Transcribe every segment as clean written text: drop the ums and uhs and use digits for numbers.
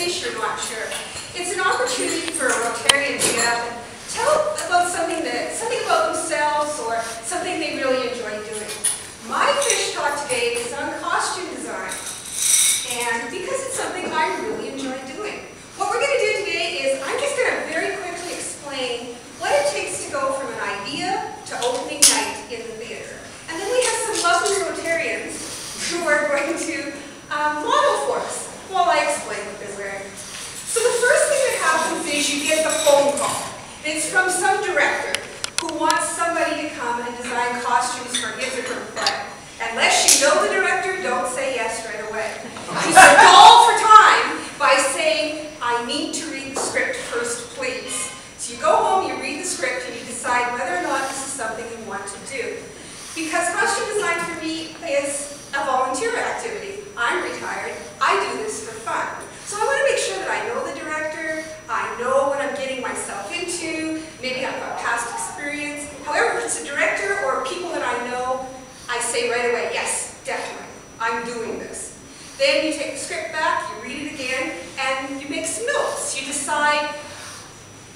case you're not sure, it's an opportunity for a Rotarian to get up and tell about something about themselves or something they really enjoy doing. My fish talk today is on costume design, and because it's something I really enjoy doing. What we're going to do today is I'm just going to very quickly explain what it takes to go from an idea to opening night in the theater. And then we have some lovely Rotarians who are going to model for us while I explain what they're wearing. So the first thing that happens is you get the phone call. It's from some director who wants somebody to come and design costumes for his or her play. Unless you know the director, don't say yes right away. You stall for time by saying, I need to read the script first, please. So you go home, you read the script, and you decide whether or not this is something you want to do. Because costume design for me is a volunteer activity. I'm retired. I do this for fun. So I want to make sure that I know the director, I know what I'm getting myself into, maybe I've got past experience. However, if it's a director or people that I know, I say right away, yes, definitely, I'm doing this. Then you take the script back, you read it again, and you make some notes. You decide,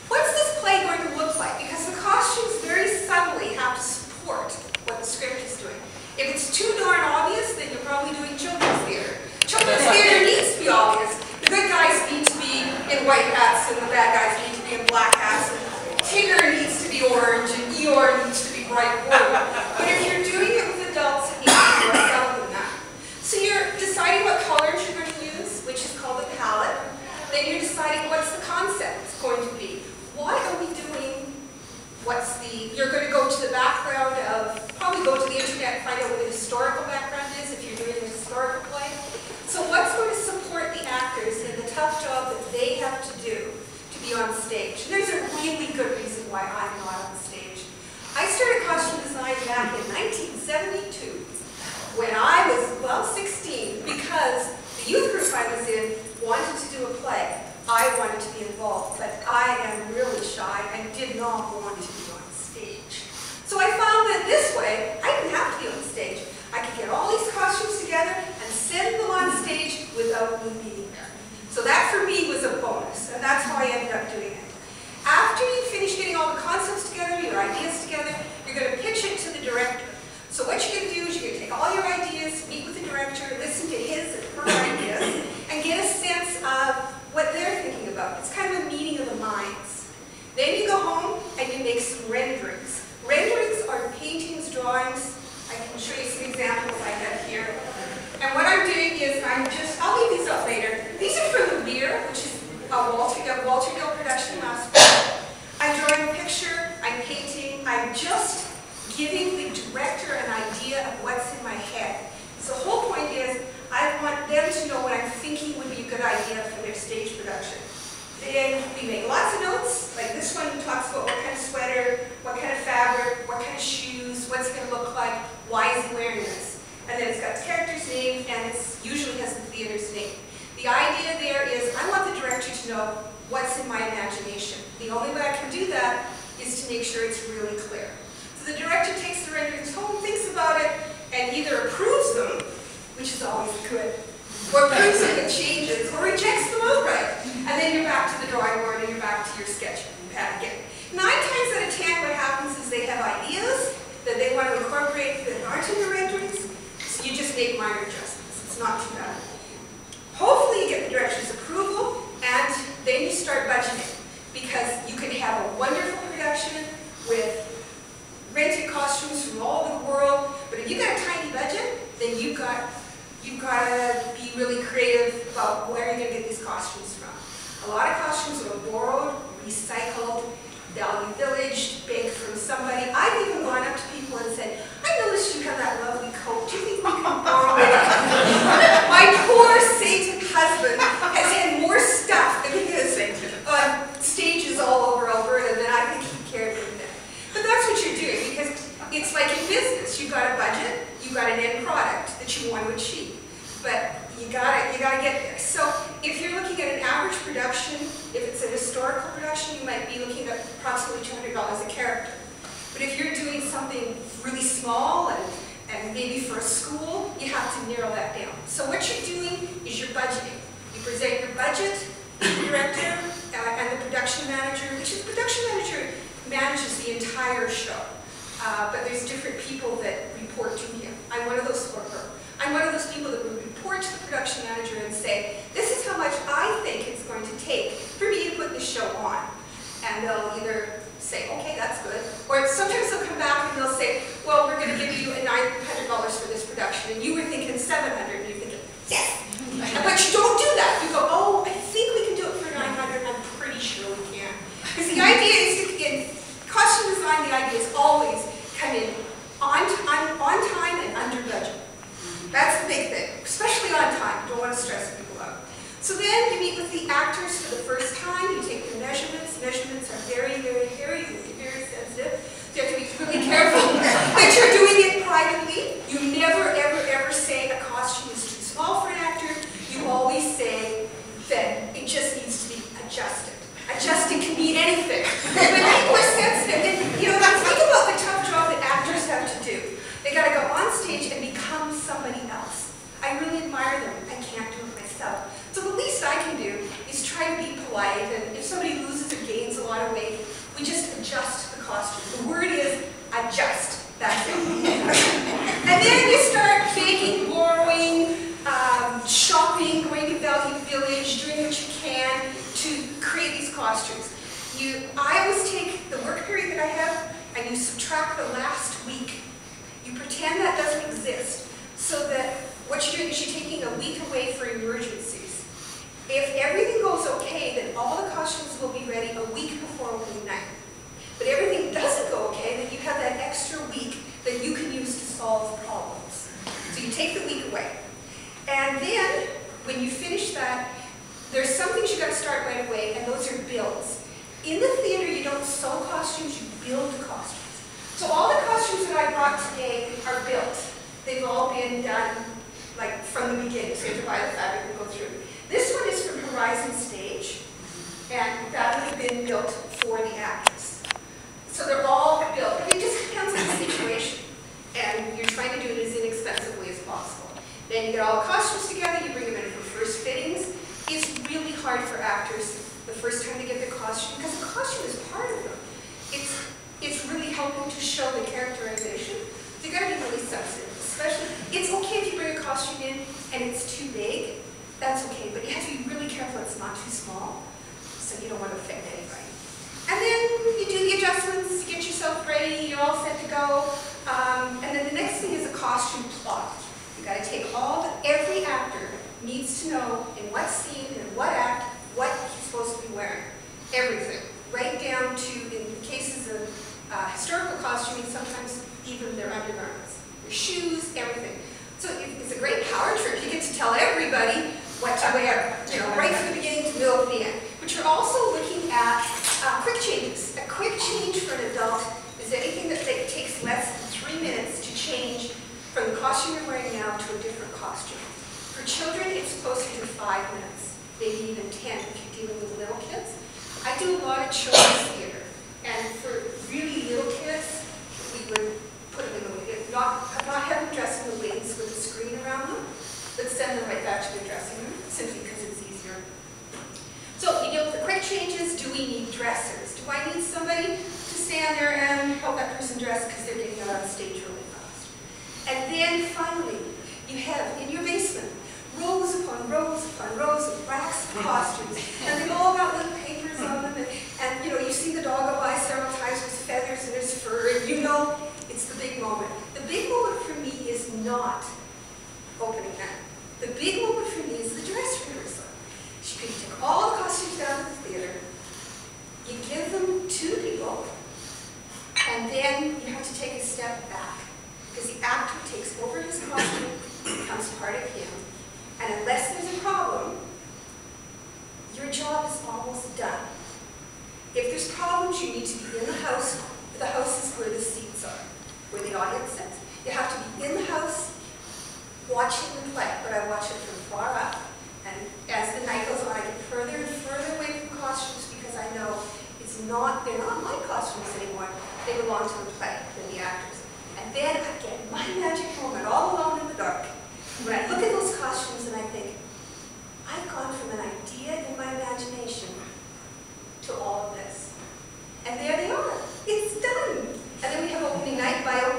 what's this play going to look like? Because the costumes very subtly have to support what the script is doing. If it's too darn obvious, then you're probably doing children's theater. Children's theater needs to be obvious. The good guys need to be in white hats, and the bad guys need to be in black hats. And Tigger needs to be orange, and Eeyore needs to be bright blue. But if you're doing it with adults, it needs to be more subtle than that. So you're deciding what colors you're going to use, which is called a palette. Then you're deciding what's the concept going to be. What are we doing? You're going to go to the background of, probably go to the internet and find out what the historical background is if you're doing a historical play. So what's going to support the actors in the tough job that they have to do to be on stage? And there's a really good reason why I'm not on stage. I started costume design back in 1972 when I was, well, 16, because the youth group I was in wanted to do a play. I wanted to be involved, but I am really shy and did not want to be on stage. So I found that this way, I didn't have to be on stage. I could get all these costumes together and send them on stage without me being there. So that for me was a bonus, and that's how I ended up doing it. After you finish getting all the concepts together, your ideas together, you're going to pitch it to the director. So what you're going to do is you're going to take all your ideas, meet with the director, listen to his and her ideas, and get a sense of what they're thinking about. It's kind of a meeting of the minds. Then you go home and you make some renderings. Renderings are paintings, drawings. I can show you some examples I have here. And what I'm doing is I'll leave these up later. These are from The Weir, which is a Walter Gill production last fall. I'm drawing a picture, I'm painting, I'm just giving the director an idea of what's in my head. So the whole point is, I want them to know what I'm thinking would be a good idea for their stage production. Then we make lots of notes, like this one talks about what kind of sweater, what kind of fabric, what kind of shoes, what's it going to look like, why is he wearing this? And then it's got the character's name, and it usually has the theater's name. The idea there is, I want the director to know what's in my imagination. The only way I can do that is to make sure it's really clear. So the director takes the renderings home, thinks about it, and either approves them, which is always good, or approves them and changes, or rejects them outright. And then you're back to the drawing board and you're back to your sketch pad again. 9 times out of 10, what happens is they have ideas that they want to incorporate that aren't in the renderings, so you just make minor adjustments. It's not too bad. Hopefully you get the director's approval, and then you start budgeting, because you can have a wonderful production with rented costumes from all over the world, but if you've got a tiny budget, then you've got to be really creative about where you're going to get these costumes from. A lot of costumes are borrowed, recycled, value villaged, begged from somebody. I've even gone up to people and said, I noticed you have that lovely coat. Do you think we can borrow it? My poor Satan husband has had more stuff than he has on stages all over Alberta than I think he cared for them. But that's what you're doing, because it's like in business. You've got a budget, you've got an end product that you want to achieve. But you gotta get there. So if you're looking at an average production, if it's a historical production, you might be looking at approximately $200 a character. But if you're doing something really small and maybe for a school, you have to narrow that down. but there's different people that report to him. I'm one of those, or her. I'm one of those people that would report to the production manager and say, this is how much I think it's going to take for me to put the show on. And they'll either say, okay, that's good. Or sometimes they'll come back and they'll say, well, we're going to give you $900 for this production. And you were thinking $700, and you're thinking, yes. But you don't do that. You go, oh, I think we can do it for $900. I'm pretty sure we can. Because the idea is to, in costume design, the idea is always come in on time and under budget. That's the big thing, especially on time. You don't want to stress people out. So then you meet with the actors for the first time. You take their measurements. Measurements are very, very, very sensitive. So you have to be really careful that you're doing it privately. You never, ever, ever say a costume is too small for an actor. You always say that it just needs to be adjusted. Adjusting can mean anything. But people are sensitive. And, you know, think about the tough job that actors have to do. They got to go on stage and become somebody else. I really admire them. I can't do it myself. So the least I can do is try to be polite, and if somebody loses or gains a lot of weight, we just adjust the costume. The word is adjust. That's it. And then you start baking, borrowing, shopping, going to Value Village, doing what you can to create these costumes. I always take the work period that I have and you subtract the last week. You pretend that doesn't exist, so that what you're doing is you're taking a week away for emergencies. If everything goes okay, then all the costumes will be ready a week before opening night. But everything doesn't go okay, then you have that extra week that you can use to solve problems. So you take the week away. And then, when you finish that, there's some things you've got to start right away, and those are builds. In the theater, you don't sew costumes, you build the costumes. So all the costumes that I brought today are built. They've all been done like from the beginning, so you have to buy the fabric and go through. This one is from Horizon Stage, and that would have been built for the actress. So they're all built, but it just depends on the situation. And you're trying to do it as inexpensively as possible. Then you get all the costumes together, you bring them in for first fittings. It's really hard for actors the first time they get their costume, because the costume is part of them. It's really helping to show the characterization. So you gotta be really sensitive, especially, it's okay if you bring a costume in and it's too big, that's okay, but you have to be really careful it's not too small, so you don't want to affect anybody. And then you do the adjustments, get yourself ready, you're all set to go, and then the next thing is a costume plot. You gotta take every actor needs to know in what scene, in what act, what he's supposed to be wearing. Everything. Right down to, in cases of historical costuming, sometimes even their undergarments, their shoes, everything. So it's a great power trip. You get to tell everybody what to wear, right from the beginning to the middle of the end. But you're also looking at quick changes. A quick change for an adult is anything that takes less than 3 minutes to change from the costume you're wearing now to a different costume. For children, it's supposed to do 5 minutes, maybe even 10 if you're dealing with little kids. I do a lot of children's theater, and for really little kids, we would put them in the wings. Not have them dress in the wings with a screen around them, but send them right back to the dressing room, simply because it's easier. So you deal with the quick changes. Do we need dressers? Do I need somebody to stand there and help that person dress because they're getting out on stage really fast? And then finally, you have in your basement rows upon rows upon rows of racks of costumes, and they've all got little papers on them, and you see the dog go by several times with feathers in his fur, and it's the big moment. The big moment for me is not opening night. The big moment for me is the dress rehearsal. You take all the costumes down to the theater, you give them to the people, and then you have to take a step back, because the actor takes over his costume, becomes part of him. And unless there's a problem, your job is almost done. If there's problems, you need to be in the house. The house is where the seats are, where the audience sits. You have to be in the house watching them play, but I watch it from far up. And as the night goes on, I get further and further away from costumes because I know they're not my costumes anymore. They belong to the play, to the actors. And then I get my magic moment all alone in the dark. When I look at those costumes and I think, I've gone from an idea in my imagination to all of this. And there they are. It's done. And then we have opening night. By opening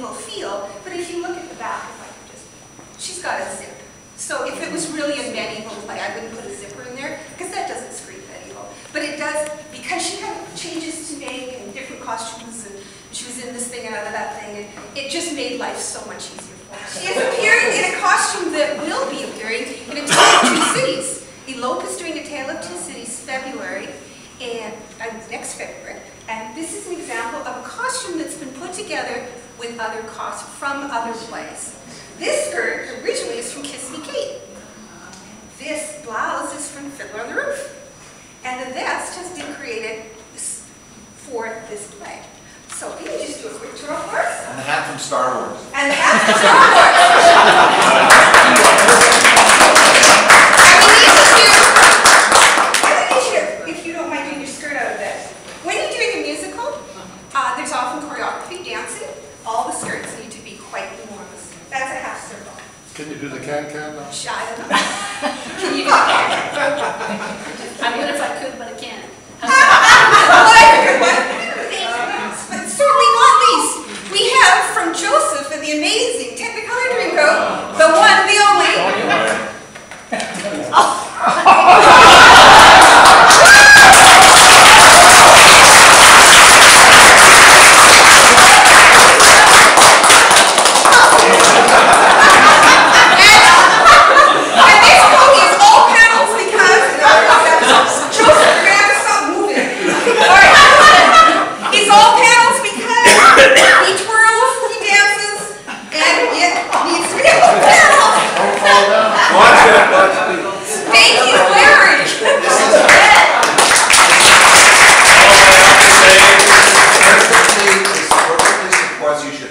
medieval feel, but if you look at the back, if I could just, she's got a zip. So if it was really a medieval play, I wouldn't put a zipper in there, because that doesn't scream medieval. But it does, because she had changes to make and different costumes, and she was in this thing and out of that thing, and it just made life so much easier for her. She is appearing in a costume that will be appearing in A Tale of Two Cities. Elope is doing A Tale of Two Cities February, and next February. And this is an example of a costume that's been put together with other costumes from other plays. This skirt originally is from Kiss Me Kate. This blouse is from Fiddler on the Roof. And the vest has been created for this play. So can you just do a quick tour for us? And the hat from Star Wars. And the hat from Star Wars. I need you, if you don't mind doing your skirt out of this. When you're doing a musical, there's often choreography, dancing. All the skirts need to be quite enormous. That's a half circle. Can you do the can-can now? I don't know. Can you do that? I would if I could, but I can't. But certainly not least, we have from Joseph and the amazing Technicolor Dreamcoat, the one, the only.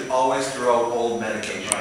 Always throw old medication.